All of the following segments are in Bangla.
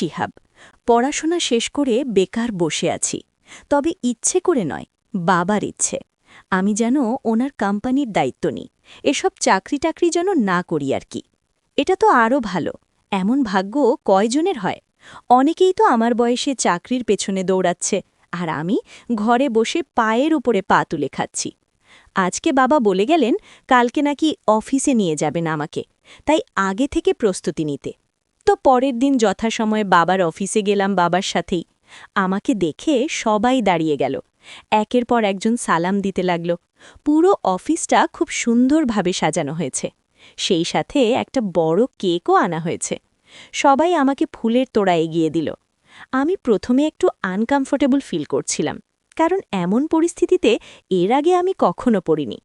শিহাব, পড়াশোনা শেষ করে বেকার বসে আছি। তবে ইচ্ছে করে নয়, বাবার ইচ্ছে। আমি যেন ওনার কোম্পানির দায়িত্ব নিই, এসব চাকরি টাকরি যেন না করি আর কি। এটা তো আরও ভালো, এমন ভাগ্য কয়জনের হয়। অনেকেই তো আমার বয়সে চাকরির পেছনে দৌড়াচ্ছে, আর আমি ঘরে বসে পায়ের উপরে পা তুলে খাচ্ছি। আজকে বাবা বলে গেলেন কালকে নাকি অফিসে নিয়ে যাবেন আমাকে, তাই আগে থেকে প্রস্তুতি নিতে। তো পরের দিন যথাসময়ে বাবার অফিসে গেলাম বাবার সাথেই। আমাকে দেখে সবাই দাঁড়িয়ে গেল, একের পর একজন সালাম দিতে লাগল। পুরো অফিসটা খুব সুন্দরভাবে সাজানো হয়েছে, সেই সাথে একটা বড় কেকও আনা হয়েছে। সবাই আমাকে ফুলের তোড়া এগিয়ে দিল। আমি প্রথমে একটু আনকমফোর্টেবল ফিল করছিলাম, কারণ এমন পরিস্থিতিতে এর আগে আমি কখনো পড়িনি।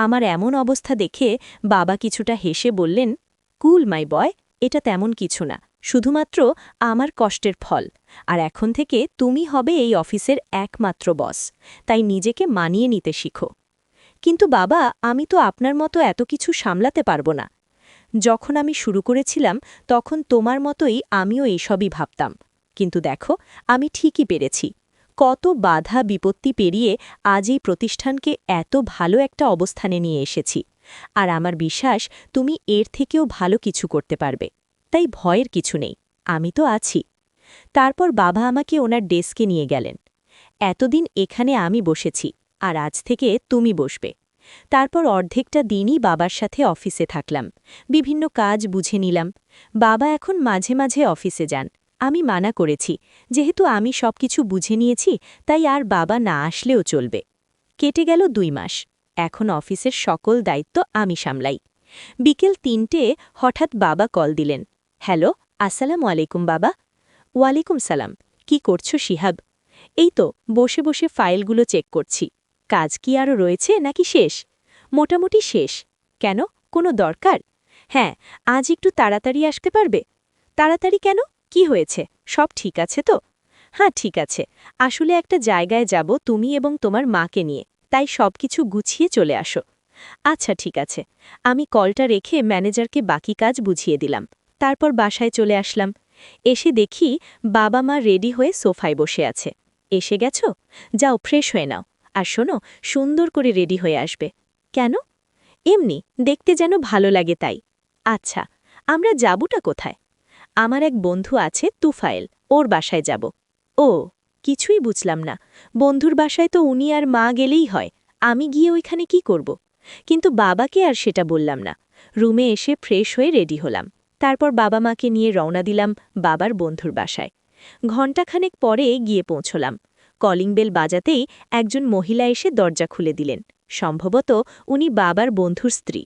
আমার এমন অবস্থা দেখে বাবা কিছুটা হেসে বললেন, কুল মাই বয়, এটা তেমন কিছু না, শুধুমাত্র আমার কষ্টের ফল। আর এখন থেকে তুমি হবে এই অফিসের একমাত্র বস, তাই নিজেকে মানিয়ে নিতে শিখো। কিন্তু বাবা, আমি তো আপনার মতো এত কিছু সামলাতে পারবো না। যখন আমি শুরু করেছিলাম তখন তোমার মতোই আমিও এইসবই ভাবতাম, কিন্তু দেখো আমি ঠিকই পেরেছি। কত বাধা বিপত্তি পেরিয়ে আজ এই প্রতিষ্ঠানকে এত ভালো একটা অবস্থানে নিয়ে এসেছি। আর আমার বিশ্বাস তুমি এর থেকেও ভালো কিছু করতে পারবে, তাই ভয়ের কিছু নেই, আমি তো আছি। তারপর বাবা আমাকে ওনার ডেস্কে নিয়ে গেলেন। এতদিন এখানে আমি বসেছি, আর আজ থেকে তুমি বসবে। তারপর অর্ধেকটা দিনই বাবার সাথে অফিসে থাকলাম, বিভিন্ন কাজ বুঝে নিলাম। বাবা এখন মাঝে মাঝে অফিসে যান, আমি মানা করেছি, যেহেতু আমি সবকিছু বুঝে নিয়েছি, তাই আর বাবা না আসলেও চলবে। কেটে গেল 2 মাস, এখন অফিসের সকল দায়িত্ব আমি সামলাই। বিকেল 3টে হঠাৎ বাবা কল দিলেন। হ্যালো, আসসালামু আলাইকুম বাবা। ওয়ালাইকুম সালাম। কি করছো শিহাব? এই তো বসে বসে ফাইলগুলো চেক করছি। কাজ কি আরও রয়েছে নাকি শেষ? মোটামুটি শেষ। কেন, কোনো দরকার? হ্যাঁ, আজ একটু তাড়াতাড়ি আসতে পারবে? তাড়াতাড়ি কেন, কি হয়েছে? সব ঠিক আছে তো? হ্যাঁ ঠিক আছে, আসলে একটা জায়গায় যাব তুমি এবং তোমার মাকে নিয়ে, তাই সবকিছু গুছিয়ে চলে আসো। আচ্ছা ঠিক আছে। আমি কলটা রেখে ম্যানেজারকে বাকি কাজ বুঝিয়ে দিলাম। তারপর বাসায় চলে আসলাম। এসে দেখি বাবা মা রেডি হয়ে সোফায় বসে আছে। এসে গেছো? যাও ফ্রেশ হয়ে নাও, আর শোনো, সুন্দর করে রেডি হয়ে আসবে। কেন? এমনি, দেখতে যেন ভালো লাগে তাই। আচ্ছা, আমরা যাবটা কোথায়? আমার এক বন্ধু আছে তুফাইল, ওর বাসায় যাব। ও, কিছুই বুঝলাম না। বন্ধুর বাসায় তো উনি আর মা গেলেই হয়, আমি গিয়ে ওইখানে কি করব? কিন্তু বাবাকে আর সেটা বললাম না। রুমে এসে ফ্রেশ হয়ে রেডি হলাম। তারপর বাবা মাকে নিয়ে রওনা দিলাম বাবার বন্ধুর বাসায়। ঘণ্টাখানেক পরে গিয়ে পৌঁছলাম। কলিং বেল বাজাতেই একজন মহিলা এসে দরজা খুলে দিলেন। সম্ভবত উনি বাবার বন্ধুর স্ত্রী।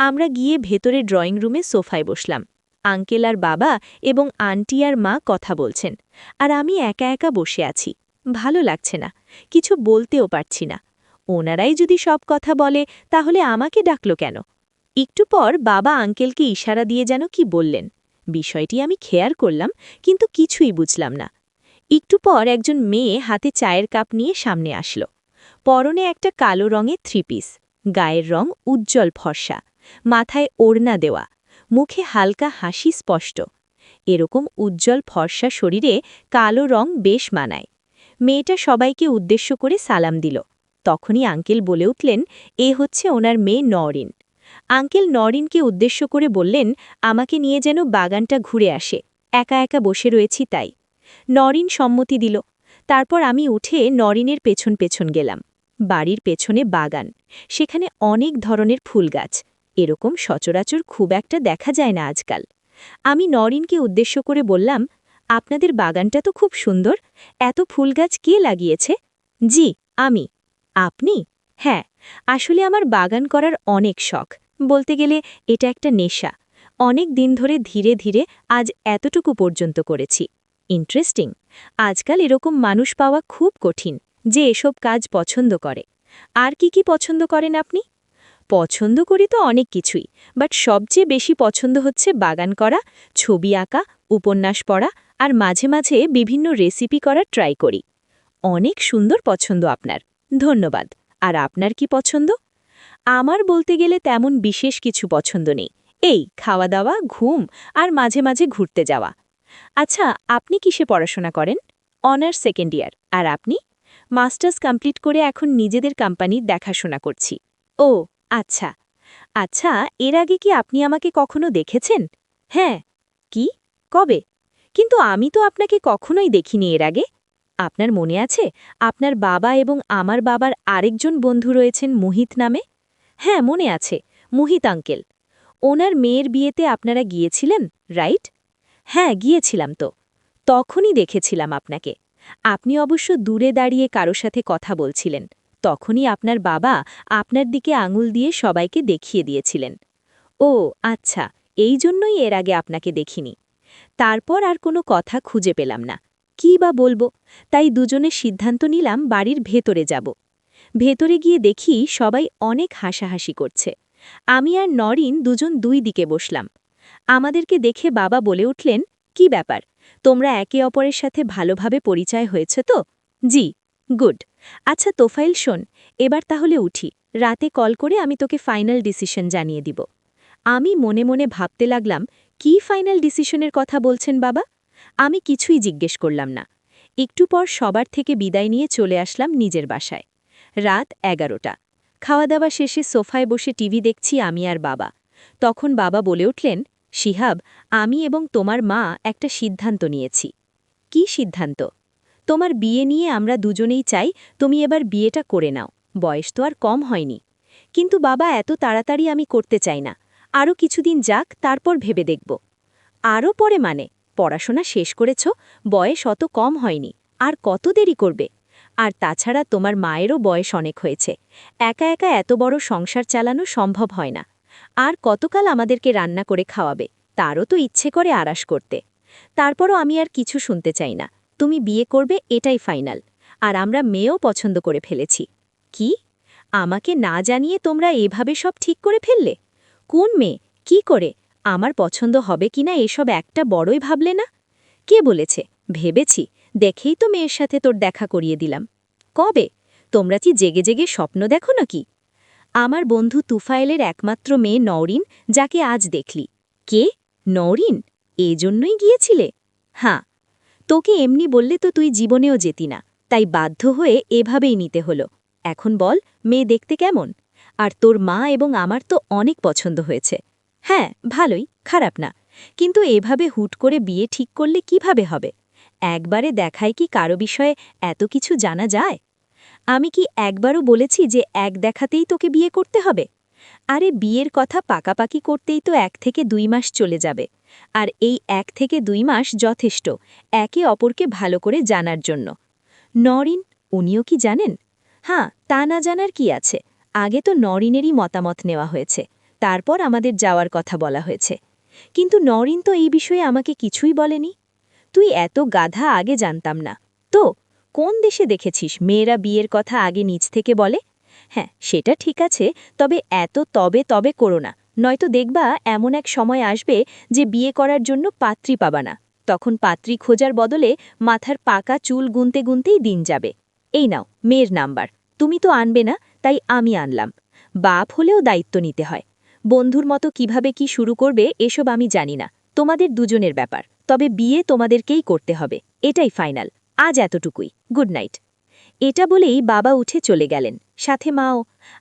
আমরা গিয়ে ভেতরে ড্রয়িং রুমে সোফায় বসলাম। আঙ্কেল আর বাবা এবং আন্টি আর মা কথা বলছেন, আর আমি একা একা বসে আছি। ভালো লাগছে না, কিছু বলতেও পারছি না। ওনারাই যদি সব কথা বলে তাহলে আমাকে ডাকল কেন? একটু পর বাবা আঙ্কেলকে ইশারা দিয়ে যেন কি বললেন। বিষয়টি আমি খেয়াল করলাম, কিন্তু কিছুই বুঝলাম না। একটু পর একজন মেয়ে হাতে চায়ের কাপ নিয়ে সামনে আসলো। পরনে একটা কালো রঙের 3 পিস, গায়ের রং উজ্জ্বল ফর্সা, মাথায় ওড়না দেওয়া, মুখে হালকা হাসি স্পষ্ট। এরকম উজ্জ্বল ফর্সা শরীরে কালো রং বেশ মানায়। মেয়েটা সবাইকে উদ্দেশ্য করে সালাম দিল। তখনই আঙ্কেল বলে উঠলেন, এ হচ্ছে ওনার মেয়ে নওরিন। আঙ্কেল নওরিনকে উদ্দেশ্য করে বললেন, আমাকে নিয়ে যেন বাগানটা ঘুরে আসে, একা একা বসে রয়েছি তাই। নওরিন সম্মতি দিল। তারপর আমি উঠে নওরিনের পেছন পেছন গেলাম। বাড়ির পেছনে বাগান, সেখানে অনেক ধরনের ফুল গাছ, এরকম সচরাচর খুব একটা দেখা যায় না আজকাল। আমি নওরিনকে উদ্দেশ্য করে বললাম, আপনাদের বাগানটা তো খুব সুন্দর, এত ফুল গাছ কে লাগিয়েছে? জি, আমি। আপনি? হ্যাঁ, আসলে আমার বাগান করার অনেক শখ, বলতে গেলে এটা একটা নেশা। অনেক দিন ধরে ধীরে ধীরে আজ এতটুকু পর্যন্ত করেছি। ইন্টারেস্টিং, আজকাল এরকম মানুষ পাওয়া খুব কঠিন যে এসব কাজ পছন্দ করে। আর কি কি পছন্দ করেন আপনি? পছন্দ করি তো অনেক কিছুই, বাট সবচেয়ে বেশি পছন্দ হচ্ছে বাগান করা, ছবি আঁকা, উপন্যাস পড়া, আর মাঝে মাঝে বিভিন্ন রেসিপি করার ট্রাই করি। অনেক সুন্দর পছন্দ আপনার, ধন্যবাদ। আর আপনার কি পছন্দ? আমার বলতে গেলে তেমন বিশেষ কিছু পছন্দ নেই, এই খাওয়া দাওয়া, ঘুম, আর মাঝে মাঝে ঘুরতে যাওয়া। আচ্ছা, আপনি কিসে পড়াশোনা করেন? Honours second year. আর আপনি? মাস্টার্স কমপ্লিট করে এখন নিজেদের কোম্পানির দেখাশোনা করছি। ও, আচ্ছা। আচ্ছা, এর আগে কি আপনি আমাকে কখনো দেখেছেন? হ্যাঁ। কি? কবে? কিন্তু আমি তো আপনাকে কখনোই দেখিনি এর আগে। আপনার মনে আছে আপনার বাবা এবং আমার বাবার আরেকজন বন্ধু রয়েছেন মুহিত নামে? হ্যাঁ, মনে আছে। মুহিত আঙ্কেল। ওনার মেয়ের বিয়েতে আপনারা গিয়েছিলেন, রাইট? হ্যাঁ, গিয়েছিলাম তো। তখনই দেখেছিলাম আপনাকে। আপনি অবশ্য দূরে দাঁড়িয়ে কারো সাথে কথা বলছিলেন। তখনই আপনার বাবা আপনার দিকে আঙুল দিয়ে সবাইকে দেখিয়ে দিয়েছিলেন। ও, আচ্ছা, এই জন্যই এর আগে আপনাকে দেখিনি। তারপর আর কোনো কথা খুঁজে পেলাম না। কী বা বলবো, তাই দুজনে সিদ্ধান্ত নিলাম বাড়ির ভেতরে যাব। ভেতরে গিয়ে দেখি সবাই অনেক হাসাহাসি করছে। আমি আর নরিন দুজন দুই দিকে বসলাম। আমাদেরকে দেখে বাবা বলে উঠলেন, কি ব্যাপার, তোমরা একে অপরের সাথে ভালোভাবে পরিচয় হয়েছে তো? জি। গুড। আচ্ছা তোফাইল, শোন, এবার তাহলে উঠি। রাতে কল করে আমি তোকে ফাইনাল ডিসিশন জানিয়ে দিব। আমি মনে মনে ভাবতে লাগলাম, কি ফাইনাল ডিসিশনের কথা বলছেন বাবা? আমি কিছুই জিজ্ঞেস করলাম না। একটু পর সবার থেকে বিদায় নিয়ে চলে আসলাম নিজের বাসায়। রাত 11টা। খাওয়া দাওয়া শেষে সোফায় বসে টিভি দেখছি আমি আর বাবা। তখন বাবা বলে উঠলেন, শিহাব, আমি এবং তোমার মা একটা সিদ্ধান্ত নিয়েছি। কি সিদ্ধান্ত? তোমার বিয়ে নিয়ে আমরা দুজনেই চাই তুমি এবার বিয়েটা করে নাও। বয়স তো আর কম হয়নি। কিন্তু বাবা, এত তাড়াতাড়ি আমি করতে চাই না। আরও কিছুদিন যাক, তারপর ভেবে দেখব। আরও পরে মানে? পড়াশোনা শেষ করেছ, বয়স অত কম হয়নি। আর কত দেরি করবে? আর তাছাড়া তোমার মায়েরও বয়স অনেক হয়েছে। একা একা এত বড় সংসার চালানো সম্ভব হয় না। আর কতকাল আমাদেরকে রান্না করে খাওয়াবে? তারও তো ইচ্ছে করে আরাশ করতে। তারপরও আমি আর কিছু শুনতে চাই না। তুমি বিয়ে করবে, এটাই ফাইনাল। আর আমরা মেয়েও পছন্দ করে ফেলেছি। কি? আমাকে না জানিয়ে তোমরা এভাবে সব ঠিক করে ফেললে? কোন মেয়ে? কি করে? আমার পছন্দ হবে কিনা এসব একটা বড়ই ভাবলে না? কে বলেছে? ভেবেছি, দেখেই তো মেয়ের সাথে তোর দেখা করিয়ে দিলাম। কবে? তোমরা কি জেগে জেগে স্বপ্ন দেখো নাকি? আমার বন্ধু তুফাইলের একমাত্র মেয়ে নওরিন, যাকে আজ দেখলি। কে? নওরিন? এজন্যই গিয়েছিলে? হ্যাঁ। তোকে এমনি বললে তো তুই জীবনেও যেতি না, তাই বাধ্য হয়ে এভাবেই নিতে হলো। এখন বল, মেয়ে দেখতে কেমন? আর তোর মা এবং আমার তো অনেক পছন্দ হয়েছে। হ্যাঁ, ভালোই, খারাপ না। কিন্তু এভাবে হুট করে বিয়ে ঠিক করলে কিভাবে হবে? একবারে দেখায় কি কারো বিষয়ে এত কিছু জানা যায়? আমি কি একবারও বলেছি যে এক দেখাতেই তোকে বিয়ে করতে হবে? আরে বিয়ের কথা পাকাপাকি করতেই তো 1 থেকে 2 মাস চলে যাবে। আর এই 1 থেকে 2 মাস যথেষ্ট একে অপরকে ভালো করে জানার জন্য। নরিন, উনিও কি জানেন? হ্যাঁ, তা না জানার কি আছে। আগে তো নরিনেরই মতামত নেওয়া হয়েছে, তারপর আমাদের যাওয়ার কথা বলা হয়েছে। কিন্তু নরিন তো এই বিষয়ে আমাকে কিছুই বলেনি। তুই এত গাধা, আগে জানতাম না তো। কোন দেশে দেখেছিস মেয়েরা বিয়ের কথা আগে নিজ থেকে বলে? হ্যাঁ, সেটা ঠিক আছে, তবে এত তবে তবে করো না। নয়তো দেখবা এমন এক সময় আসবে যে বিয়ে করার জন্য পাত্রী পাবা না। তখন পাত্রী খোঁজার বদলে মাথার পাকা চুল গুনতে গুনতেই দিন যাবে। এই নাও মেয়ের নাম্বার। তুমি তো আনবে না, তাই আমি আনলাম। বাপ হলেও দায়িত্ব নিতে হয়। বন্ধুর মতো কিভাবে কি শুরু করবে এসব আমি জানি না, তোমাদের দুজনের ব্যাপার। তবে বিয়ে তোমাদেরকেই করতে হবে, এটাই ফাইনাল। আজ এতটুকুই, গুড নাইট। এটা বলেই বাবা উঠে চলে গেলেন, সাথে মাও।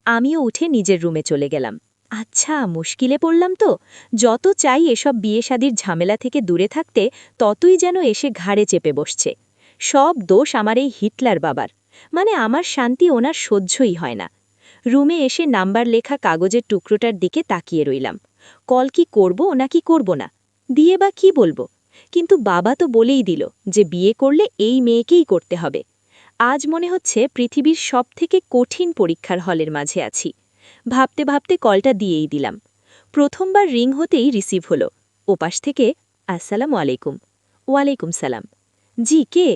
আমিও উঠে নিজের রুমে চলে গেলাম। আচ্ছা, মুশকিলে পড়লাম তো। যত চাই এসব বিয়ে শাদির ঝামেলা থেকে দূরে থাকতে, ততই যেন এসে ঘাড়ে চেপে বসছে। সব দোষ আমার এই হিটলার বাবার। মানে আমার শান্তি ওনার সহ্যই হয় না। রুমে এসে নাম্বার লেখা কাগজের টুকরোটার দিকে তাকিয়ে রইলাম। কল কি করব নাকি করব না? দিয়ে বা কি বলবো? কিন্তু বাবা তো বলেই দিল যে বিয়ে করলে এই মেয়েকেই করতে হবে। আজ মনে হচ্ছে পৃথিবীর সবথেকে কঠিন পরীক্ষার হলের মাঝে আছি। ভাবতে ভাবতে কলটা দিয়েই দিলাম। প্রথমবার রিং হতেই রিসিভ হলো। ওপাশ থেকে, আসসালামু আলাইকুম। ওয়ালাইকুম সালাম। জি, কে?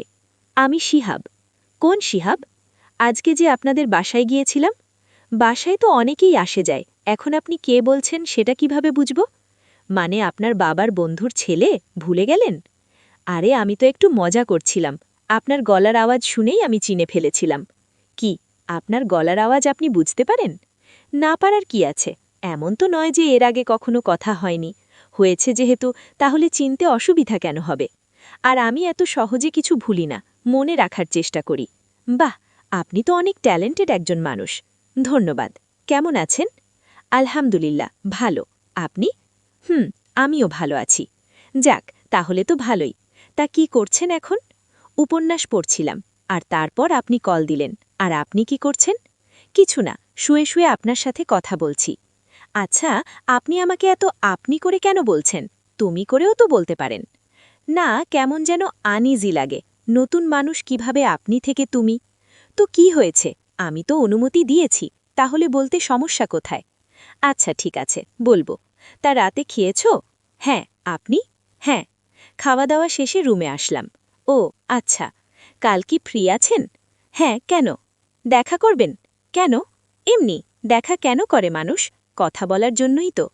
আমি শিহাব। কোন শিহাব? আজকে যে আপনাদের বাসায় গিয়েছিলাম। বাসায় তো অনেকেই আসে যায়, এখন আপনি কে বলছেন সেটা কিভাবে বুঝব? মানে আপনার বাবার বন্ধুর ছেলে, ভুলে গেলেন? আরে আমি তো একটু মজা করছিলাম। আপনার গলার আওয়াজ শুনেই আমি চিনে ফেলেছিলাম। কি, আপনার গলার আওয়াজ আপনি বুঝতে পারেন? না পারার কি আছে? এমন তো নয় যে এর আগে কখনো কথা হয়নি। হয়েছে যেহেতু, তাহলে চিনতে অসুবিধা কেন হবে? আর আমি এত সহজে কিছু ভুলি না, মনে রাখার চেষ্টা করি। বাহ, আপনি তো অনেক ট্যালেন্টেড একজন মানুষ। ধন্যবাদ। কেমন আছেন? আলহামদুলিল্লাহ, ভালো। আপনি? আমিও ভালো আছি। যাক, তাহলে তো ভালোই। তা কি করছেন এখন? উপন্যাস পড়ছিলাম, আর তারপর আপনি কল দিলেন। আর আপনি কি করছেন? কিছু না, শুয়ে শুয়ে আপনার সাথে কথা বলছি। আচ্ছা, আপনি আমাকে এত আপনি করে কেন বলছেন? তুমি করেও তো বলতে পারেন। না, কেমন যেন আনইজি লাগে। নতুন মানুষ কিভাবে আপনি থেকে তুমি? তো কি হয়েছে? আমি তো অনুমতি দিয়েছি, তাহলে বলতে সমস্যা কোথায়? আচ্ছা, ঠিক আছে, বলবো। তা রাতে খেয়েছ? হ্যাঁ। আপনি? হ্যাঁ। খাওয়া দাওয়া শেষে রুমে আসলাম। ও আচ্ছা। কাল কি ফ্রি আছেন? হ্যাঁ, কেন? দেখা করবেন? কেন? এমনি। দেখা কেন করে মানুষ? কথা বলার জন্যই তো।